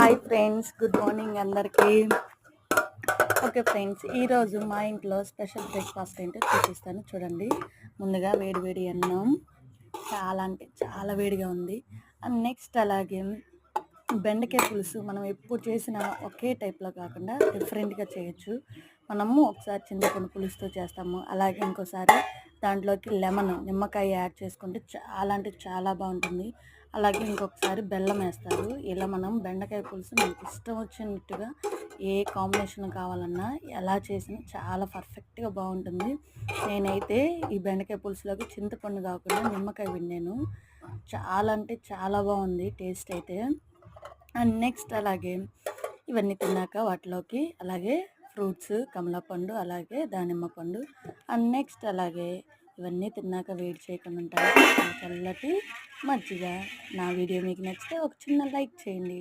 Hi friends, good morning అందరికీ. Okay friends, ఈరోజు మా ఇంట్లో స్పెషల్ బ్రేక్ఫాస్ట్ ఏంటో చూపిస్తాను చూడండి. ముందుగా వేడి వేడి అన్నం, చాలా అంటే చాలా వేడిగా ఉంది. అండ్ నెక్స్ట్ అలాగే బెండకాయ పులుసు. మనం ఎప్పుడు చేసిన ఒకే టైప్లో కాకుండా డిఫరెంట్గా చేయొచ్చు. మనము ఒకసారి చింతపండు పులుసుతో చేస్తాము, అలాగే ఇంకోసారి దాంట్లోకి నిమ్మకాయ యాడ్ చేసుకుంటే చాలా అంటే చాలా బాగుంటుంది. అలాగే ఇంకొకసారి బెల్లం వేస్తారు. ఇలా మనం బెండకాయ పులుసు మనకి ఇష్టం వచ్చినట్టుగా ఏ కాంబినేషన్ కావాలన్నా ఎలా చేసినా చాలా పర్ఫెక్ట్గా బాగుంటుంది. నేనైతే ఈ బెండకాయ పులుసులోకి చింతపండు కాకుండా నిమ్మకాయ పిండాను. చాలా అంటే చాలా బాగుంది టేస్ట్ అయితే. అండ్ నెక్స్ట్ అలాగే ఇవన్నీ తిన్నాక వాటిలోకి అలాగే ఫ్రూట్స్, కమలాపండు, అలాగే దానిమ్మ పండు. అండ్ నెక్స్ట్ అలాగే ఇవన్నీ తిన్నాక వేడి చేయకుండా ఉంటాయి చల్లటి మజ్జిగ. నా వీడియో మీకు నచ్చితే ఒక చిన్న లైక్ చేయండి.